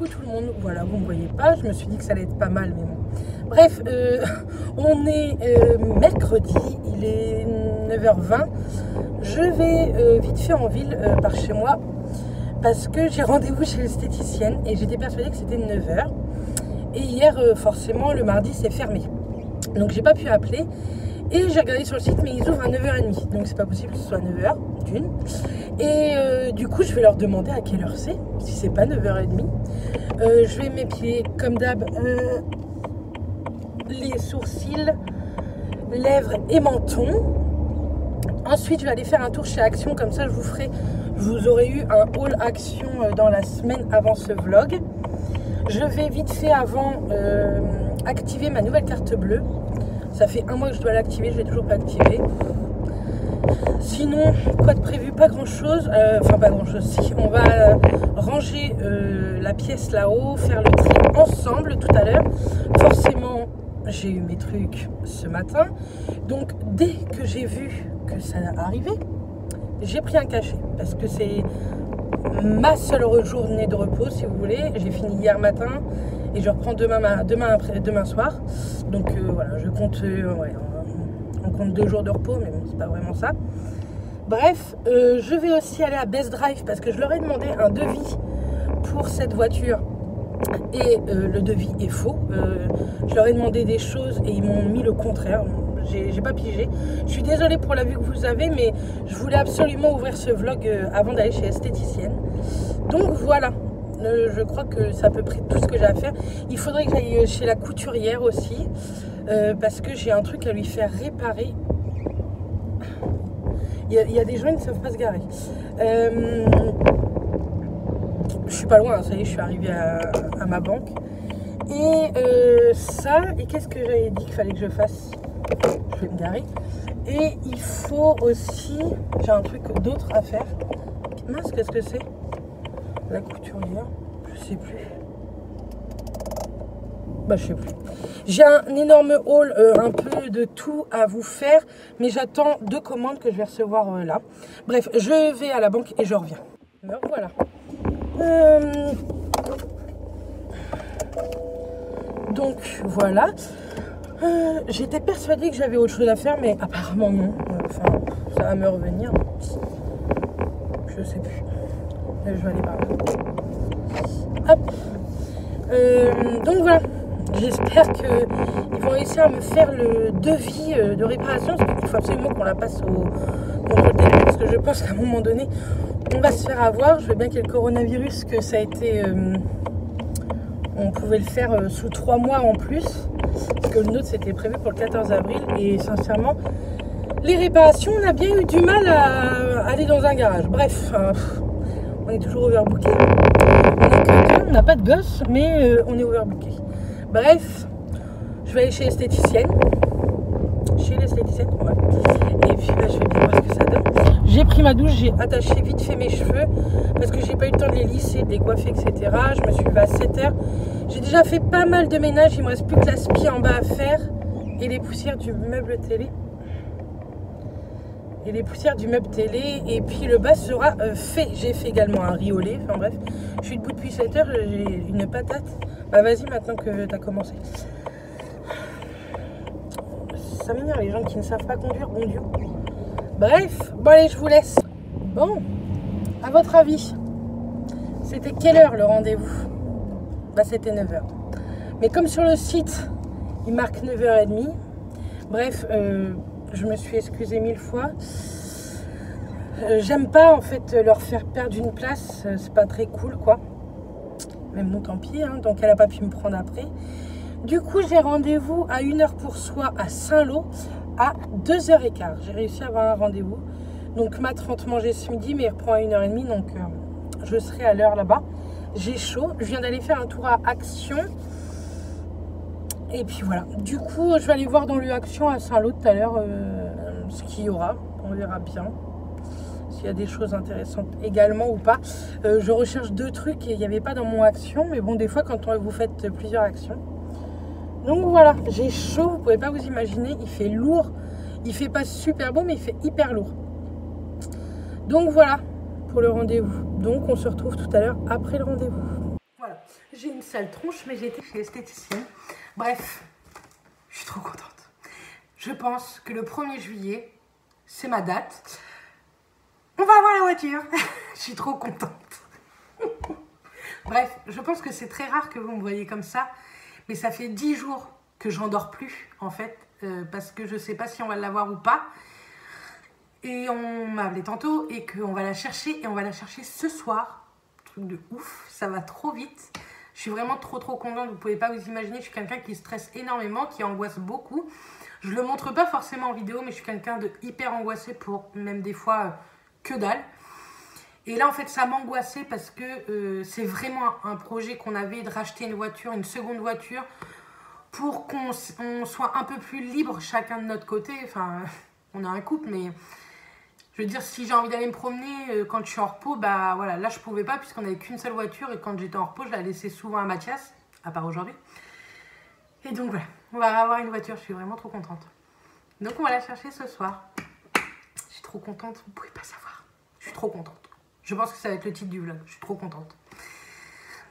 coucou tout le monde. Voilà, vous ne me voyez pas, je me suis dit que ça allait être pas mal, mais bon. Bref, on est mercredi, il est 9h20. Je vais vite fait en ville par chez moi parce que j'ai rendez-vous chez l'esthéticienne et j'étais persuadée que c'était 9h. Et hier, forcément, le mardi, c'est fermé. Donc j'ai pas pu appeler. Et j'ai regardé sur le site, mais ils ouvrent à 9h30. Donc c'est pas possible que ce soit 9h, d'une. Et du coup, je vais leur demander à quelle heure c'est, si c'est pas 9h30. Je vais m'épiler comme d'hab les sourcils, lèvres et menton. Ensuite, je vais aller faire un tour chez Action, comme ça je vous aurai eu un haul Action dans la semaine avant ce vlog. Je vais vite fait avant activer ma nouvelle carte bleue. Ça fait un mois que je dois l'activer, je ne l'ai toujours pas activée. Sinon, quoi de prévu? Pas grand chose. Enfin, pas grand chose. Si, on va ranger la pièce là-haut, faire le tri ensemble tout à l'heure. Forcément, j'ai eu mes trucs ce matin. Donc, dès que j'ai vu que ça arrivait, j'ai pris un cachet. Parce que c'est ma seule journée de repos, si vous voulez. J'ai fini hier matin et je reprends demain soir. Donc voilà, je compte, on compte 2 jours de repos, mais bon, c'est pas vraiment ça. Bref, je vais aussi aller à Best Drive parce que je leur ai demandé un devis pour cette voiture et le devis est faux. Je leur ai demandé des choses et ils m'ont mis le contraire. J'ai pas pigé. Je suis désolée pour la vue que vous avez, mais je voulais absolument ouvrir ce vlog avant d'aller chez l'esthéticienne. Donc voilà. Je crois que c'est à peu près tout ce que j'ai à faire. Il faudrait que j'aille chez la couturière aussi parce que j'ai un truc à lui faire réparer. Il y a des gens qui ne savent pas se garer. Je suis pas loin, ça y est, je suis arrivée à ma banque. Et ça, et qu'est-ce que j'avais dit qu'il fallait que je fasse? Je vais me garer. Et il faut aussi, j'ai un truc d'autre à faire. Mince, qu'est-ce que c'est? La couturière, je sais plus. Bah je sais plus. J'ai un énorme haul, un peu de tout à vous faire, mais j'attends 2 commandes que je vais recevoir là. Bref, je vais à la banque et je reviens. Me voilà. Donc voilà. J'étais persuadée que j'avais autre chose à faire, mais apparemment non. Enfin, ça va me revenir. Je sais plus. Je vais aller par là. Hop. Donc voilà. J'espère qu'ils vont réussir à me faire le devis de réparation. Il faut absolument qu'on la passe au contrôle technique parce que je pense qu'à un moment donné, on va se faire avoir. Je veux bien qu'il y ait le coronavirus, que ça a été... on pouvait le faire sous 3 mois en plus. Parce que le nôtre, c'était prévu pour le 14 avril. Et sincèrement, les réparations, on a bien eu du mal à aller dans un garage. Bref, on est toujours overbooké. On n'a pas de gosse, mais on est overbooké. Bref, je vais aller chez l'esthéticienne. Chez l'esthéticienne, ouais. Et puis je vais bien voir ce que ça donne. J'ai pris ma douche, j'ai attaché vite fait mes cheveux parce que j'ai pas eu le temps de les lisser, de les coiffer, etc. Je me suis levée à 7h. J'ai déjà fait pas mal de ménage, il me reste plus que la spie en bas à faire et les poussières du meuble télé. Et puis le bas sera fait. J'ai fait également un riz au lait. Enfin bref, je suis debout depuis 7h, j'ai une patate. Bah vas-y maintenant que tu as commencé. Ça m'énerve les gens qui ne savent pas conduire, bon Dieu. Bref, bon allez, je vous laisse. Bon, à votre avis, c'était quelle heure le rendez-vous? Bah c'était 9h. Mais comme sur le site, il marque 9h30. Bref, je me suis excusée 1000 fois. J'aime pas en fait leur faire perdre une place, c'est pas très cool quoi. Même non, tant pis, hein, donc elle a pas pu me prendre après. Du coup, j'ai rendez-vous à 1h pour soi à Saint-Lô à 2h15. J'ai réussi à avoir un rendez-vous. Donc Matt rentre manger ce midi, mais il reprend à 1h30, donc je serai à l'heure là-bas. J'ai chaud, je viens d'aller faire un tour à Action. Et puis voilà, du coup je vais aller voir dans le Action à Saint-Lô tout à l'heure ce qu'il y aura, on verra bien s'il y a des choses intéressantes également ou pas. Je recherche 2 trucs et il n'y avait pas dans mon Action, mais bon des fois quand vous faites plusieurs actions. Donc voilà, j'ai chaud, vous pouvez pas vous imaginer, il fait lourd, il fait pas super beau mais il fait hyper lourd. Donc voilà pour le rendez-vous, donc on se retrouve tout à l'heure après le rendez-vous. Voilà, J'ai une sale tronche, mais j'ai été chez l'esthéticienne. Bref, je suis trop contente. Je pense que le 1er juillet, c'est ma date. On va avoir la voiture. Je suis trop contente. Bref, je pense que c'est très rare que vous me voyez comme ça. Mais ça fait 10 jours que j'en dors plus, en fait. Parce que je ne sais pas si on va l'avoir ou pas. Et on m'a appelé tantôt et qu'on va la chercher. Et on va la chercher ce soir. Truc de ouf, ça va trop vite. Je suis vraiment trop contente. Vous ne pouvez pas vous imaginer. Je suis quelqu'un qui stresse énormément, qui angoisse beaucoup. Je ne le montre pas forcément en vidéo, mais je suis quelqu'un de hyper angoissé pour même des fois que dalle. Et là, en fait, ça m'angoissait parce que c'est vraiment un projet qu'on avait de racheter une voiture, une seconde voiture, pour qu'on soit un peu plus libre chacun de notre côté. Enfin, on a un couple, mais je veux dire, si j'ai envie d'aller me promener quand je suis en repos, bah voilà, là, je pouvais pas puisqu'on n'avait qu'une seule voiture et quand j'étais en repos, je la laissais souvent à Mathias, à part aujourd'hui. Et donc voilà, on va avoir une voiture, je suis vraiment trop contente. Donc on va la chercher ce soir. Je suis trop contente, vous pouvez pas savoir. Je suis trop contente. Je pense que ça va être le titre du vlog. Je suis trop contente.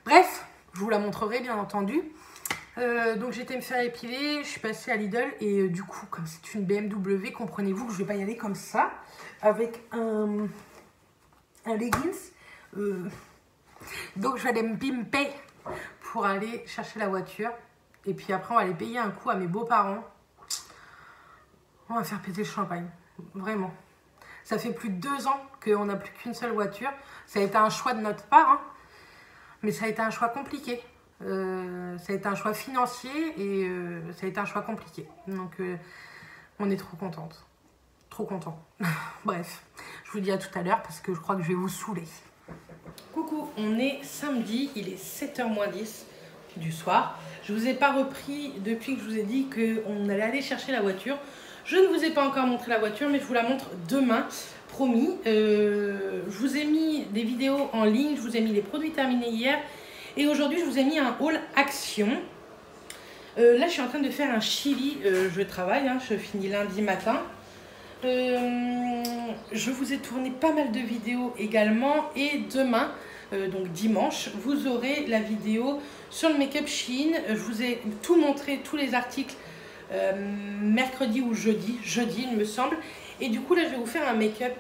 Bref, je vous la montrerai bien entendu. Donc j'étais me faire épiler, je suis passée à Lidl et du coup, comme c'est une BMW, comprenez-vous que je vais pas y aller comme ça, avec un leggings. Donc je vais aller me pimper pour aller chercher la voiture. Et puis après, on va aller payer un coup à mes beaux-parents. On va faire péter le champagne, vraiment. Ça fait plus de 2 ans qu'on n'a plus qu'une seule voiture. Ça a été un choix de notre part, hein, mais ça a été un choix compliqué. Ça a été un choix financier et ça a été un choix compliqué. Donc, on est trop contente. Trop content. Bref, je vous dis à tout à l'heure parce que je crois que je vais vous saouler. Coucou, on est samedi, il est 7h moins 10 du soir. Je ne vous ai pas repris depuis que je vous ai dit qu'on allait aller chercher la voiture. Je ne vous ai pas encore montré la voiture, mais je vous la montre demain, promis. Je vous ai mis des vidéos en ligne, je vous ai mis les produits terminés hier. Et aujourd'hui, je vous ai mis un haul action. Là, je suis en train de faire un chili. Je travaille, hein, je finis lundi matin. Je vous ai tourné pas mal de vidéos également. Et demain, donc dimanche, vous aurez la vidéo sur le make-up Shein. Je vous ai tout montré, tous les articles. Mercredi ou jeudi, il me semble. Et du coup là je vais vous faire un make-up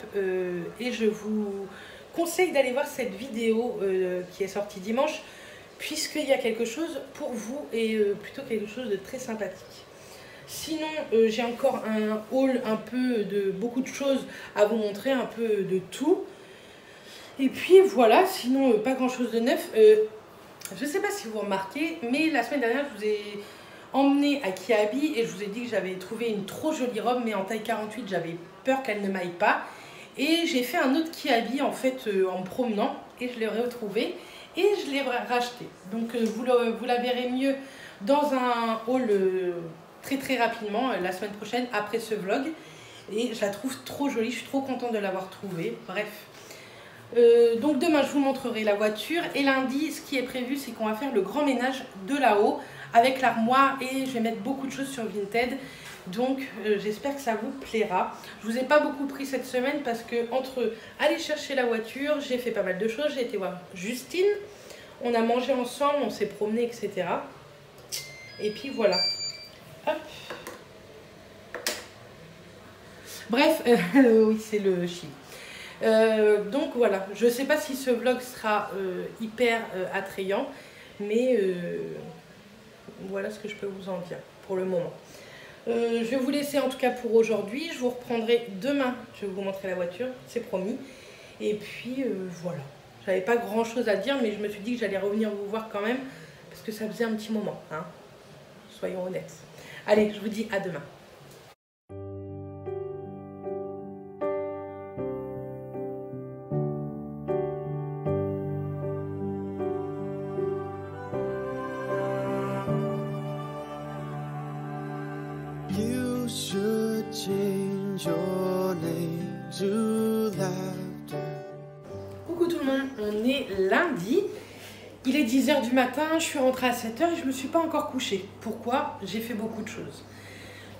et je vous conseille d'aller voir cette vidéo qui est sortie dimanche, puisqu'il y a quelque chose pour vous et plutôt quelque chose de très sympathique. Sinon j'ai encore un haul un peu de beaucoup de choses à vous montrer, un peu de tout. Et puis voilà, sinon pas grand chose de neuf. Je sais pas si vous remarquez, mais la semaine dernière je vous ai emmené à Kiabi et je vous ai dit que j'avais trouvé une trop jolie robe, mais en taille 48, j'avais peur qu'elle ne m'aille pas. Et j'ai fait un autre Kiabi en fait en me promenant et je l'ai retrouvé et je l'ai racheté. Donc vous la verrez mieux dans un haul très rapidement la semaine prochaine après ce vlog. Et je la trouve trop jolie, je suis trop contente de l'avoir trouvée. Bref. Donc demain je vous montrerai la voiture et lundi ce qui est prévu c'est qu'on va faire le grand ménage de là-haut avec l'armoire et je vais mettre beaucoup de choses sur Vinted. Donc j'espère que ça vous plaira. Je vous ai pas beaucoup pris cette semaine parce que entre aller chercher la voiture, j'ai fait pas mal de choses. J'ai été voir Justine, on a mangé ensemble, on s'est promené, etc. Et puis voilà. Hop. Bref, oui c'est le chili. Donc voilà, je sais pas si ce vlog sera hyper attrayant, mais voilà ce que je peux vous en dire pour le moment. Je vais vous laisser en tout cas pour aujourd'hui. Je vous reprendrai demain. Je vais vous montrer la voiture, c'est promis. Et puis voilà. J'avais pas grand chose à dire, mais je me suis dit que j'allais revenir vous voir quand même. Parce que ça faisait un petit moment. Hein. Soyons honnêtes. Allez, je vous dis à demain. You should change your name to laughter. Coucou tout le monde, on est lundi. Il est 10h du matin, je suis rentrée à 7h et je me suis pas encore couchée. Pourquoi? J'ai fait beaucoup de choses.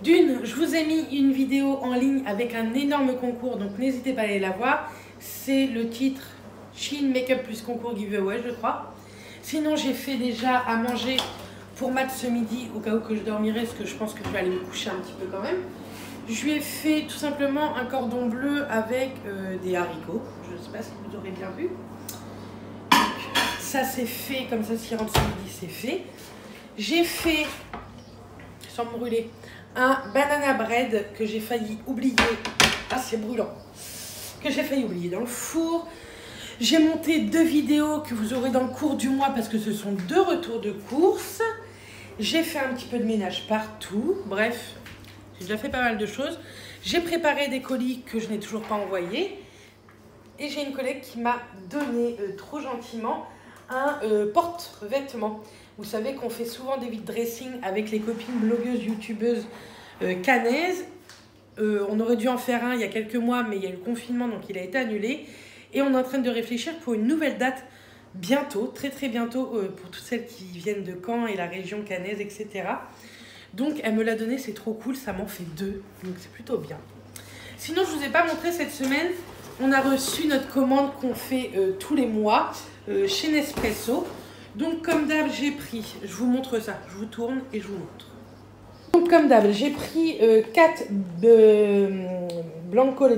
D'une, je vous ai mis une vidéo en ligne avec un énorme concours, donc n'hésitez pas à aller la voir. C'est le titre Shein Makeup plus concours giveaway, je crois. Sinon, j'ai fait déjà à manger pour Matt ce midi, au cas où que je dormirai, parce que je pense que je vais aller me coucher un petit peu quand même. Je lui ai fait tout simplement un cordon bleu avec des haricots. Je ne sais pas si vous aurez bien vu. Donc, ça c'est fait, comme ça s'il rentre ce midi, c'est fait. J'ai fait, sans me brûler, un banana bread que j'ai failli oublier. Ah, c'est brûlant. Que j'ai failli oublier dans le four. J'ai monté 2 vidéos que vous aurez dans le cours du mois parce que ce sont 2 retours de course. J'ai fait un petit peu de ménage partout. Bref, j'ai déjà fait pas mal de choses. J'ai préparé des colis que je n'ai toujours pas envoyés. Et j'ai une collègue qui m'a donné trop gentiment un porte-vêtements. Vous savez qu'on fait souvent des vide dressing avec les copines blogueuses, youtubeuses canaises. On aurait dû en faire un il y a quelques mois, mais il y a eu le confinement, donc il a été annulé. Et on est en train de réfléchir pour une nouvelle date bientôt, très très bientôt, pour toutes celles qui viennent de Caen et la région cannaise, etc. Donc elle me l'a donné, c'est trop cool, ça m'en fait 2, donc c'est plutôt bien. Sinon, je ne vous ai pas montré cette semaine, on a reçu notre commande qu'on fait tous les mois chez Nespresso. Donc comme d'hab, j'ai pris, je vous montre ça, je vous tourne et je vous montre. Donc comme d'hab, j'ai pris 4 Bianco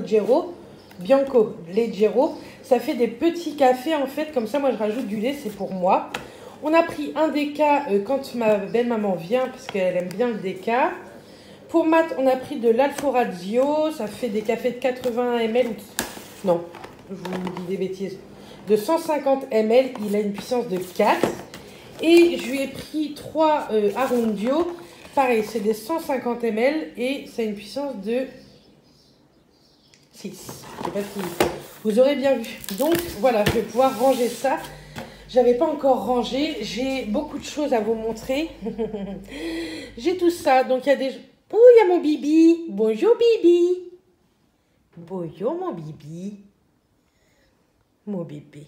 Leggero. Ça fait des petits cafés en fait, comme ça moi je rajoute du lait, c'est pour moi. On a pris un déca quand ma belle-maman vient, parce qu'elle aime bien le déca. Pour Matt, on a pris de l'Alforazio, ça fait des cafés de 80 ml. Non, je vous dis des bêtises. De 150 ml, il a une puissance de 4. Et je lui ai pris 3 Arundio. Pareil, c'est des 150 ml et ça a une puissance de 6. Je sais pas si vous aurez bien vu. Donc voilà, je vais pouvoir ranger ça. J'avais pas encore rangé. J'ai beaucoup de choses à vous montrer. J'ai tout ça. Donc il y a des... Oh, il y a mon Bibi. Bonjour Bibi. Bonjour mon Bibi. Mon bébé.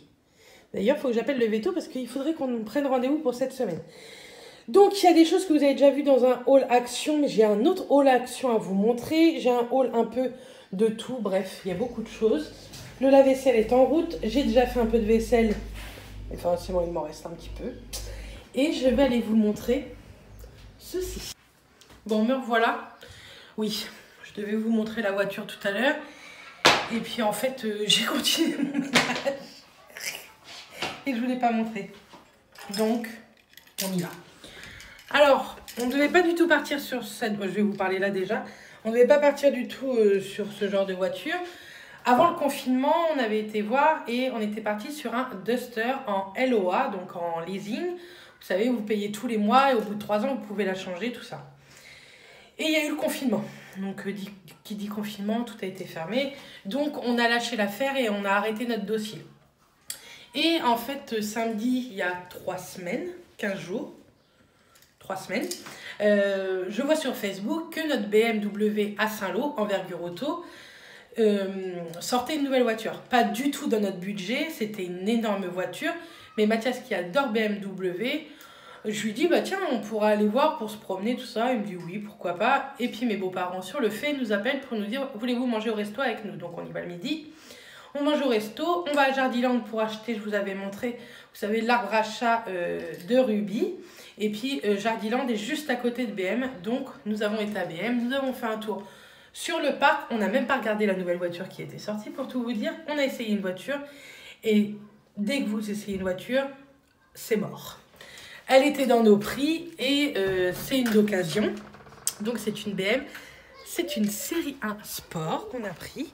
D'ailleurs, il faut que j'appelle le veto parce qu'il faudrait qu'on prenne rendez-vous pour cette semaine. Donc, il y a des choses que vous avez déjà vues dans un haul action, mais j'ai un autre haul action à vous montrer. J'ai un haul un peu de tout. Bref, il y a beaucoup de choses. Le lave-vaisselle est en route. J'ai déjà fait un peu de vaisselle. Enfin, c'est bon, il m'en reste un petit peu. Et je vais aller vous montrer ceci. Bon, me revoilà. Oui, je devais vous montrer la voiture tout à l'heure. Et puis, en fait, j'ai continué mon ménage. Et je ne vous l'ai pas montré. Donc, on y va. Alors, on ne devait pas du tout partir sur cette... Je vais vous parler là déjà. On ne devait pas partir du tout sur ce genre de voiture. Avant le confinement, on avait été voir et on était parti sur un Duster en LOA, donc en leasing. Vous savez, vous payez tous les mois et au bout de 3 ans, vous pouvez la changer, tout ça. Et il y a eu le confinement. Donc, qui dit confinement, tout a été fermé. Donc, on a lâché l'affaire et on a arrêté notre dossier. Et en fait, samedi, il y a 3 semaines, 15 jours, 3 semaines, je vois sur Facebook que notre BMW à Saint-Lô, envergure auto, sortait une nouvelle voiture. Pas du tout dans notre budget, c'était une énorme voiture. Mais Mathias, qui adore BMW, je lui dis, bah tiens, on pourra aller voir pour se promener, tout ça. Il me dit oui, pourquoi pas. Et puis mes beaux-parents, sur le fait, nous appellent pour nous dire, voulez-vous manger au resto avec nous? Donc on y va le midi. On mange au resto, on va à Jardiland pour acheter, je vous avais montré, vous savez, l'arbre à chat de Ruby. Et puis Jardiland est juste à côté de BM, donc nous avons été à BM, nous avons fait un tour sur le parc. On n'a même pas regardé la nouvelle voiture qui était sortie, pour tout vous dire. On a essayé une voiture et dès que vous essayez une voiture, c'est mort. Elle était dans nos prix et c'est une occasion. Donc c'est une BM, c'est une série 1 Sport qu'on a pris.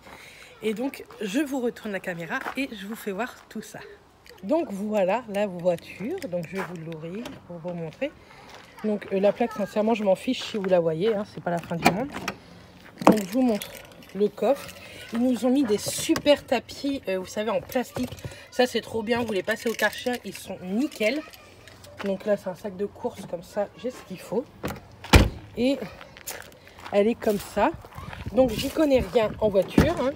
Et donc, je vous retourne la caméra et je vous fais voir tout ça. Donc, voilà la voiture. Donc, je vais vous l'ouvrir pour vous montrer. Donc, la plaque, sincèrement, je m'en fiche si vous la voyez. Hein, c'est pas la fin du monde. Donc, je vous montre le coffre. Ils nous ont mis des super tapis, vous savez, en plastique. Ça, c'est trop bien. Vous les passez au Karcher, ils sont nickel. Donc là, c'est un sac de course comme ça. J'ai ce qu'il faut. Et elle est comme ça. Donc, j'y connais rien en voiture. Hein.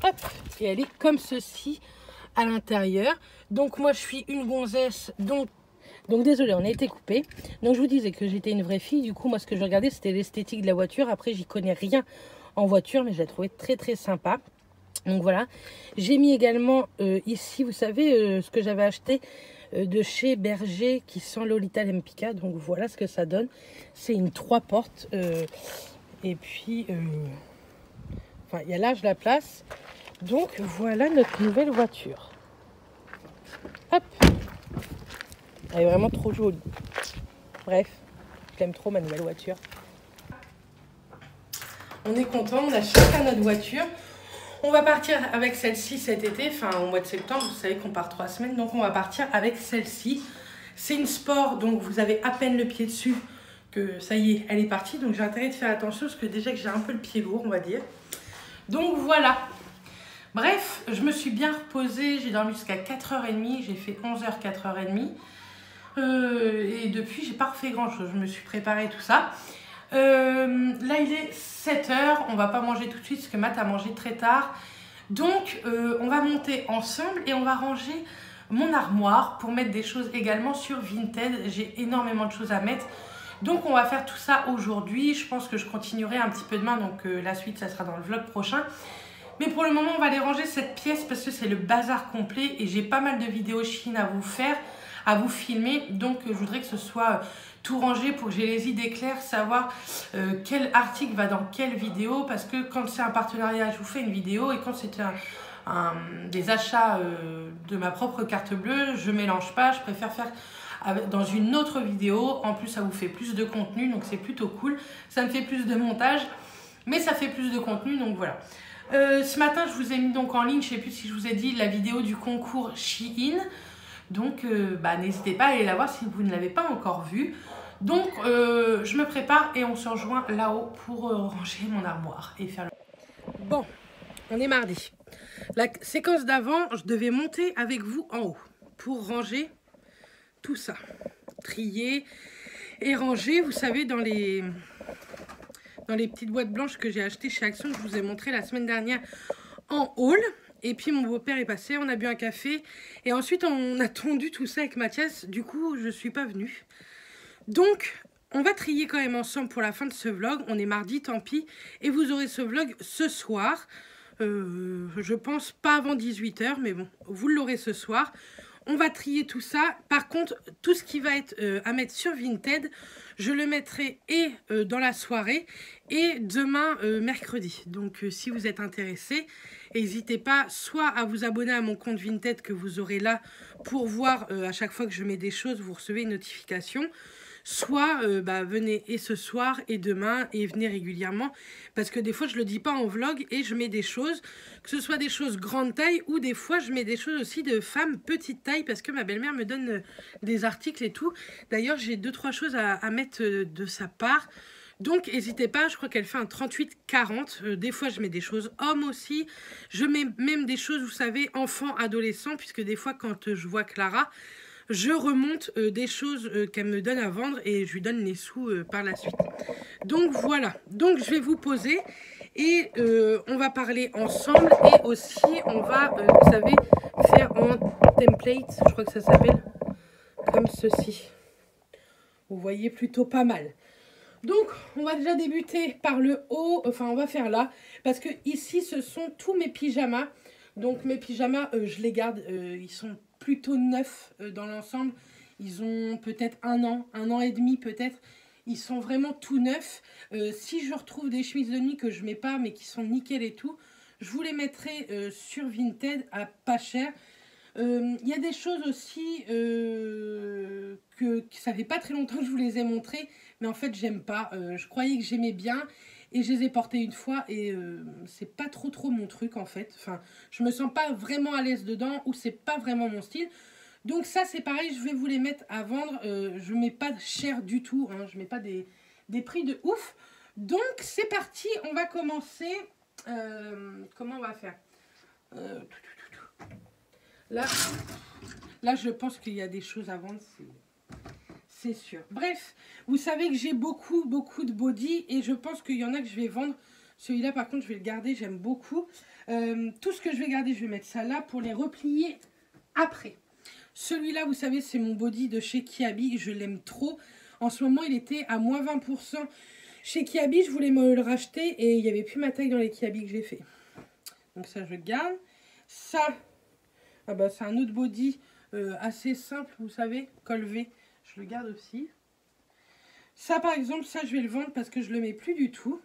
Hop, et elle est comme ceci à l'intérieur. Donc moi je suis une gonzesse, donc désolé, on a été coupé. Donc je vous disais que j'étais une vraie fille. Du coup moi ce que je regardais c'était l'esthétique de la voiture. Après j'y connais rien en voiture, mais je l'ai trouvé très très sympa. Donc voilà, j'ai mis également ici, vous savez, ce que j'avais acheté de chez Berger qui sent Lolita Lempicka. Donc voilà ce que ça donne. C'est une 3 portes. Et puis, enfin, il y a large la place. Donc voilà notre nouvelle voiture. Hop! Elle est vraiment trop jolie. Bref, je l'aime trop ma nouvelle voiture. On est content, on a chacun notre voiture. On va partir avec celle-ci cet été, enfin au mois de septembre, vous savez qu'on part 3 semaines, donc on va partir avec celle-ci. C'est une sport, donc vous avez à peine le pied dessus, que ça y est, elle est partie. Donc j'ai intérêt de faire attention, parce que déjà que j'ai un peu le pied lourd, on va dire. Donc voilà. Bref, je me suis bien reposée, j'ai dormi jusqu'à 4h30, j'ai fait 11h, 4h30. Et depuis, j'ai pas refait grand-chose, je me suis préparée tout ça. Là il est 7h, on va pas manger tout de suite parce que Matt a mangé très tard. Donc on va monter ensemble et on va ranger mon armoire pour mettre des choses également sur Vinted. J'ai énormément de choses à mettre. Donc on va faire tout ça aujourd'hui. Je pense que je continuerai un petit peu demain, donc la suite ça sera dans le vlog prochain. Mais pour le moment on va aller ranger cette pièce parce que c'est le bazar complet et j'ai pas mal de vidéos Chine à vous faire, à vous filmer. Donc je voudrais que ce soit tout rangé pour que j'ai les idées claires, savoir quel article va dans quelle vidéo, parce que quand c'est un partenariat, je vous fais une vidéo, et quand c'est des achats de ma propre carte bleue, je mélange pas, je préfère faire dans une autre vidéo. En plus ça vous fait plus de contenu, donc c'est plutôt cool. Ça me fait plus de montage, mais ça fait plus de contenu, donc voilà. Ce matin je vous ai mis donc en ligne, je sais plus si je vous ai dit, la vidéo du concours Shein. Donc n'hésitez pas à aller la voir si vous ne l'avez pas encore vue. Donc je me prépare et on se rejoint là-haut pour ranger mon armoire et faire le... Bon, on est mardi. La séquence d'avant, je devais monter avec vous en haut pour ranger tout ça. Trier et ranger, vous savez, dans les petites boîtes blanches que j'ai achetées chez Action, que je vous ai montré la semaine dernière en haul. Et puis mon beau-père est passé, on a bu un café. Et ensuite on a tondu tout ça avec Mathias. Du coup je ne suis pas venue. Donc on va trier quand même ensemble pour la fin de ce vlog. On est mardi, tant pis. Et vous aurez ce vlog ce soir. Je pense pas avant 18h. Mais bon, vous l'aurez ce soir. On va trier tout ça. Par contre, tout ce qui va être à mettre sur Vinted, je le mettrai et dans la soirée et demain mercredi. Donc si vous êtes intéressés, n'hésitez pas soit à vous abonner à mon compte Vinted que vous aurez là pour voir à chaque fois que je mets des choses, vous recevez une notification. Soit venez et ce soir et demain et venez régulièrement, parce que des fois je le dis pas en vlog et je mets des choses, que ce soit des choses grande taille ou des fois je mets des choses aussi de femmes petite taille, parce que ma belle-mère me donne des articles et tout. D'ailleurs j'ai 2-3 choses à mettre de sa part. Donc n'hésitez pas, je crois qu'elle fait un 38-40. Des fois je mets des choses hommes aussi. Je mets même des choses, vous savez, enfants, adolescents, puisque des fois quand je vois Clara, je remonte des choses qu'elle me donne à vendre et je lui donne les sous par la suite. Donc voilà, donc je vais vous poser et on va parler ensemble et aussi on va, vous savez, faire en template, je crois que ça s'appelle, comme ceci. Vous voyez, plutôt pas mal. Donc on va déjà débuter par le haut, enfin on va faire là, parce que ici ce sont tous mes pyjamas. Donc mes pyjamas, je les garde, ils sont plutôt neufs dans l'ensemble. Ils ont peut-être un an et demi peut-être. Ils sont vraiment tout neufs. Si je retrouve des chemises de nuit que je mets pas mais qui sont nickel et tout, je vous les mettrai sur Vinted à pas cher. Il y a des choses aussi que ça fait pas très longtemps que je vous les ai montrées, mais en fait j'aime pas. Je croyais que j'aimais bien. Et je les ai portées une fois et c'est pas trop mon truc en fait. Enfin, je me sens pas vraiment à l'aise dedans ou c'est pas vraiment mon style. Donc ça c'est pareil, je vais vous les mettre à vendre. Je mets pas cher du tout, hein, je mets pas des prix de ouf. Donc c'est parti, on va commencer. Comment on va faire là je pense qu'il y a des choses à vendre, c'est sûr. Bref, vous savez que j'ai beaucoup de body et je pense qu'il y en a que je vais vendre. Celui-là, par contre, je vais le garder, j'aime beaucoup. Tout ce que je vais garder, je vais mettre ça là pour les replier après. Celui-là, vous savez, c'est mon body de chez Kiabi. Je l'aime trop. En ce moment, il était à moins 20% chez Kiabi. Je voulais me le racheter et il n'y avait plus ma taille dans les Kiabi que j'ai fait. Donc ça, je garde. Ça, ah bah, c'est un autre body assez simple, vous savez, col V. Je le garde aussi. Ça, par exemple, ça, je vais le vendre parce que je le mets plus du tout.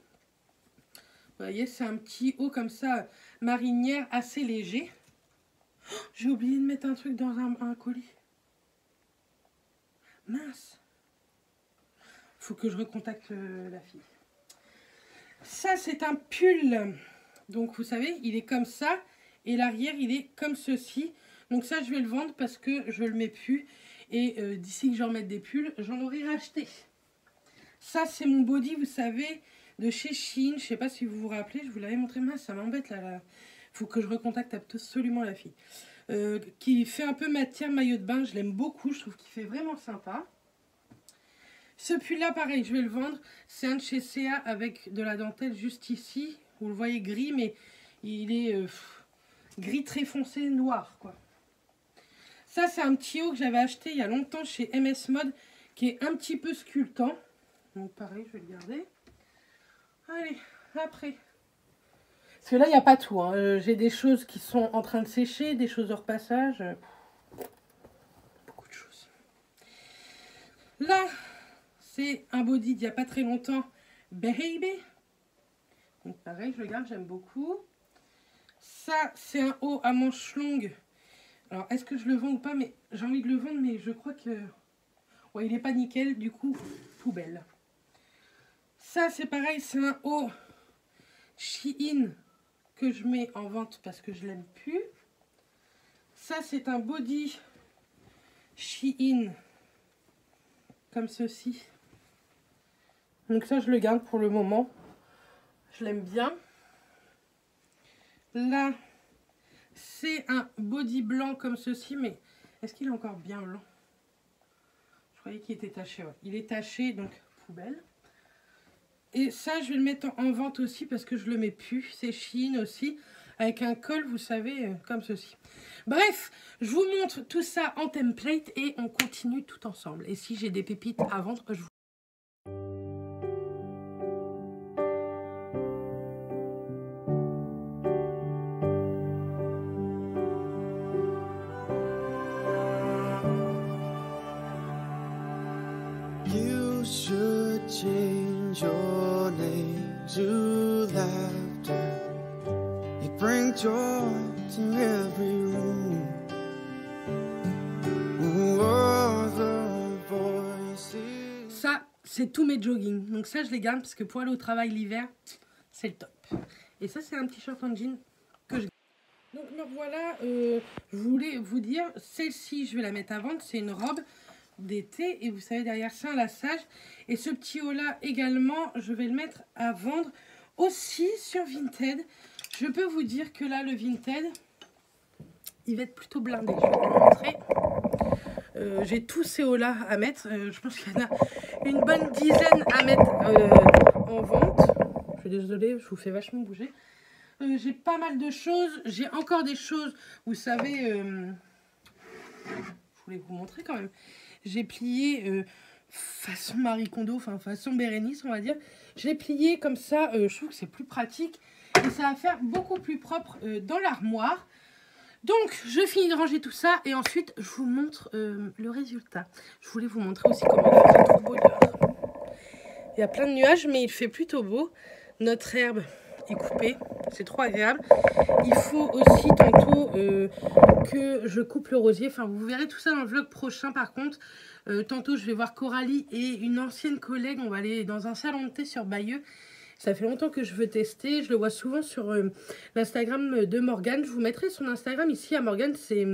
Vous voyez, c'est un petit haut comme ça, marinière, assez léger. Oh, j'ai oublié de mettre un truc dans un colis. Mince. Faut que je recontacte la fille. Ça, c'est un pull. Donc, vous savez, il est comme ça. Et l'arrière, il est comme ceci. Donc ça, je vais le vendre parce que je le mets plus. Et d'ici que j'en mette des pulls, j'en aurai racheté. Ça, c'est mon body, vous savez, de chez Shein. Je sais pas si vous vous rappelez, je vous l'avais montré. Mince, ça m'embête là. Faut que je recontacte absolument la fille. Qui fait un peu matière maillot de bain. Je l'aime beaucoup. Je trouve qu'il fait vraiment sympa. Ce pull-là, pareil, je vais le vendre. C'est un de chez CA avec de la dentelle juste ici. Vous le voyez gris, mais il est gris très foncé, noir, quoi. Ça, c'est un petit haut que j'avais acheté il y a longtemps chez MS Mode, qui est un petit peu sculptant. Donc, pareil, je vais le garder. Allez, après. Parce que là, il n'y a pas tout. Hein. J'ai des choses qui sont en train de sécher, des choses hors passage. Beaucoup de choses. Là, c'est un body d'il n'y a pas très longtemps. Baby. Donc, pareil, je le garde, j'aime beaucoup. Ça, c'est un haut à manches longues. Alors, est-ce que je le vends ou pas? Mais j'ai envie de le vendre, mais je crois que... Ouais, il n'est pas nickel, du coup, poubelle. Ça, c'est pareil, c'est un haut Shein que je mets en vente parce que je l'aime plus. Ça, c'est un body Shein comme ceci. Donc ça, je le garde pour le moment. Je l'aime bien. Là, c'est un body blanc comme ceci, mais est-ce qu'il est encore bien blanc? Je croyais qu'il était taché. Ouais. Il est taché, donc poubelle. Et ça, je vais le mettre en vente aussi parce que je le mets plus. C'est Shein aussi, avec un col, vous savez, comme ceci. Bref, je vous montre tout ça en template et on continue tout ensemble. Et si j'ai des pépites à vendre, je vous... You should change your name to laughter. It brings joy to every room. Oh, the voices. Ça, c'est tous mes joggings. Donc ça, je les garde parce que pour aller au travail l'hiver, c'est le top. Et ça, c'est un petit short en jean que je... Donc me voilà, je voulais vous dire, celle-ci, je vais la mettre à vendre. C'est une robe d'été et vous savez, derrière, c'est un lassage. Et ce petit haut-là également, je vais le mettre à vendre aussi sur Vinted. Je peux vous dire que là, le Vinted, il va être plutôt blindé. Je vais vous montrer. J'ai tous ces hauts-là à mettre. Je pense qu'il y en a une bonne dizaine à mettre en vente. Je suis désolée, je vous fais vachement bouger. J'ai pas mal de choses. J'ai encore des choses, vous savez... je voulais vous montrer quand même. J'ai plié façon Marie Kondo, enfin façon Bérénice, on va dire. Je l'ai plié comme ça. Je trouve que c'est plus pratique. Et ça va faire beaucoup plus propre dans l'armoire. Donc, je finis de ranger tout ça et ensuite, je vous montre le résultat. Je voulais vous montrer aussi comment il fait trop beau dehors. Il y a plein de nuages, mais il fait plutôt beau. Notre herbe est coupée, c'est trop agréable. Il faut aussi tantôt que je coupe le rosier. Enfin, vous verrez tout ça dans le vlog prochain par contre. Tantôt, je vais voir Coralie et une ancienne collègue. On va aller dans un salon de thé sur Bayeux. Ça fait longtemps que je veux tester. Je le vois souvent sur l'Instagram de Morgane. Je vous mettrai son Instagram ici à Morgane. C'est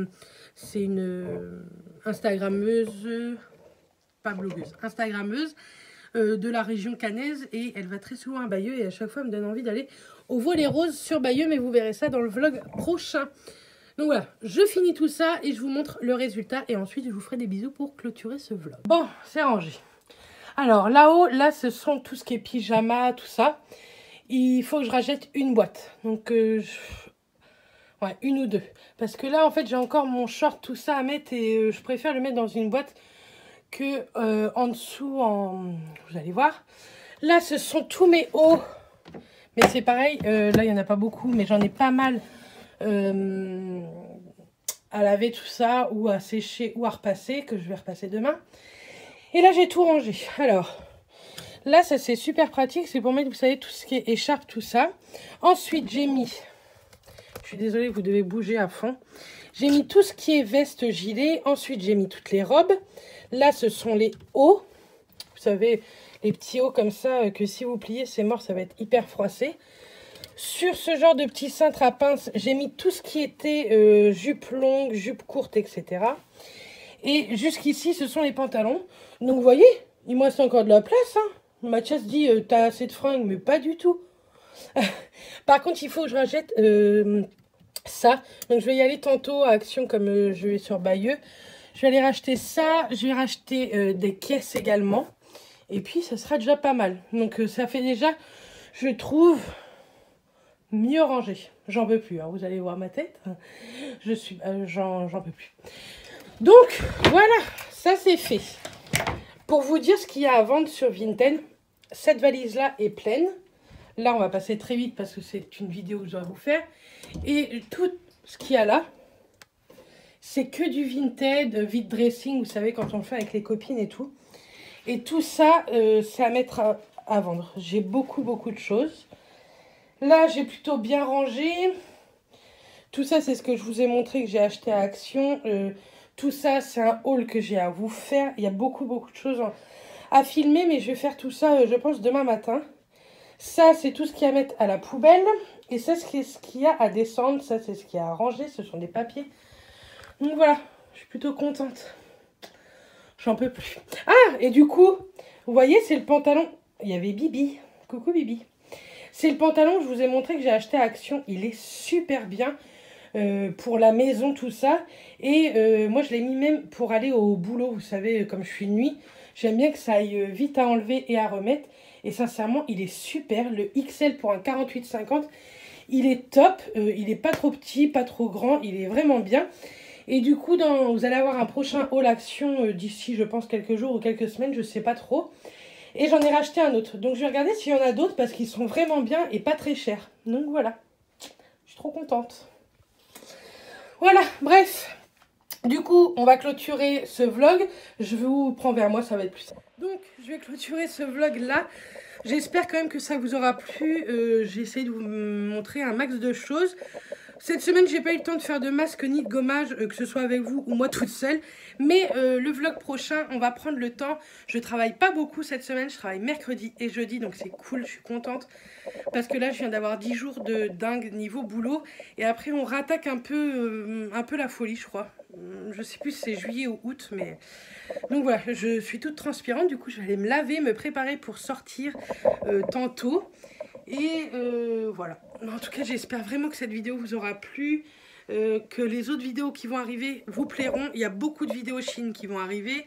une Instagrammeuse, pas blogueuse, Instagrammeuse de la région caennaise. Et elle va très souvent à Bayeux. Et à chaque fois, elle me donne envie d'aller au Volet Rose sur Bayeux. Mais vous verrez ça dans le vlog prochain. Donc voilà, je finis tout ça et je vous montre le résultat. Et ensuite, je vous ferai des bisous pour clôturer ce vlog. Bon, c'est rangé. Alors là-haut, là ce sont tout ce qui est pyjama, tout ça. Il faut que je rachète une boîte. Donc ouais, une ou deux. Parce que là en fait j'ai encore mon short, tout ça à mettre. Et je préfère le mettre dans une boîte que en dessous, vous allez voir. Là ce sont tous mes hauts. Mais c'est pareil, là, il n'y en a pas beaucoup, mais j'en ai pas mal à laver tout ça, ou à sécher, ou à repasser, que je vais repasser demain. Et là, j'ai tout rangé. Alors, là, ça, c'est super pratique. C'est pour mettre, vous savez, tout ce qui est écharpe, tout ça. Ensuite, j'ai mis... Je suis désolée, vous devez bouger à fond. J'ai mis tout ce qui est veste, gilet. Ensuite, j'ai mis toutes les robes. Là, ce sont les hauts. Vous savez, les petits hauts comme ça, que si vous pliez, c'est mort, ça va être hyper froissé. Sur ce genre de petit cintre à pince, j'ai mis tout ce qui était jupe longue, jupe courte, etc. Et jusqu'ici, ce sont les pantalons. Donc, vous voyez, il me reste encore de la place. Hein. Mathias dit, t'as assez de fringues, mais pas du tout. Par contre, il faut que je rachète ça. Donc, je vais y aller tantôt à Action, comme je vais sur Bayeux. Je vais aller racheter ça. Je vais racheter des caisses également. Et puis, ça sera déjà pas mal. Donc, ça fait déjà, je trouve... mieux rangé. J'en peux plus, hein. Vous allez voir ma tête. Je suis... j'en peux plus. Donc, voilà. Ça, c'est fait. Pour vous dire ce qu'il y a à vendre sur Vinted, cette valise-là est pleine. Là, on va passer très vite parce que c'est une vidéo que je dois vous faire. Et tout ce qu'il y a là, c'est que du Vinted, vide dressing. Vous savez, quand on le fait avec les copines et tout. Et tout ça, c'est à mettre à vendre. J'ai beaucoup de choses. Là, j'ai plutôt bien rangé. Tout ça, c'est ce que je vous ai montré que j'ai acheté à Action. Tout ça, c'est un haul que j'ai à vous faire. Il y a beaucoup de choses à filmer, mais je vais faire tout ça, je pense, demain matin. Ça, c'est tout ce qu'il y a à mettre à la poubelle. Et ça, c'est ce qu'il y a à descendre. Ça, c'est ce qu'il y a à ranger. Ce sont des papiers. Donc voilà, je suis plutôt contente. J'en peux plus. Ah, et du coup, vous voyez, c'est le pantalon. Il y avait Bibi. Coucou Bibi. C'est le pantalon que je vous ai montré que j'ai acheté à Action. Il est super bien pour la maison, tout ça. Et moi, je l'ai mis même pour aller au boulot. Vous savez, comme je suis de nuit, j'aime bien que ça aille vite à enlever et à remettre. Et sincèrement, il est super. Le XL pour un 48,50, il est top. Il n'est pas trop petit, pas trop grand. Il est vraiment bien. Et du coup, vous allez avoir un prochain haul Action d'ici, je pense, quelques jours ou quelques semaines. Je ne sais pas trop. Et j'en ai racheté un autre. Donc je vais regarder s'il y en a d'autres parce qu'ils sont vraiment bien et pas très chers. Donc voilà. Je suis trop contente. Voilà, bref. Du coup, on va clôturer ce vlog. Je vous prends vers moi, ça va être plus simple. Donc, je vais clôturer ce vlog là. J'espère quand même que ça vous aura plu. J'ai essayé de vous montrer un max de choses. Cette semaine, j'ai pas eu le temps de faire de masque ni de gommage, que ce soit avec vous ou moi toute seule. Mais le vlog prochain, on va prendre le temps. Je travaille pas beaucoup cette semaine, je travaille mercredi et jeudi, donc c'est cool, je suis contente. Parce que là, je viens d'avoir 10 jours de dingue niveau boulot. Et après, on rattaque un peu la folie, je crois. Je sais plus si c'est juillet ou août, mais... Donc voilà, je suis toute transpirante, du coup, je vais aller me laver, me préparer pour sortir tantôt. Et voilà. En tout cas, j'espère vraiment que cette vidéo vous aura plu, que les autres vidéos qui vont arriver vous plairont. Il y a beaucoup de vidéos Chine qui vont arriver.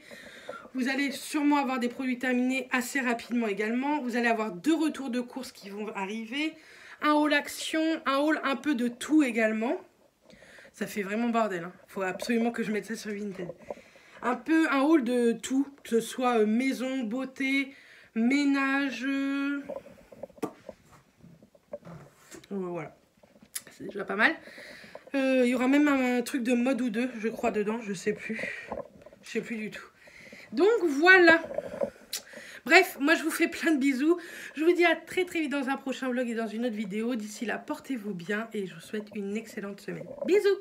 Vous allez sûrement avoir des produits terminés assez rapidement également. Vous allez avoir 2 retours de courses qui vont arriver. Un haul Action, un haul un peu de tout également. Ça fait vraiment bordel. Il faut absolument que je mette ça sur Vinted. Un haul de tout, que ce soit maison, beauté, ménage... Voilà, c'est déjà pas mal. Il y aura même un truc de mode ou deux, je crois, dedans. Je sais plus. Je sais plus du tout. Donc voilà. Bref, moi je vous fais plein de bisous. Je vous dis à très vite dans un prochain vlog et dans une autre vidéo. D'ici là, portez-vous bien et je vous souhaite une excellente semaine. Bisous.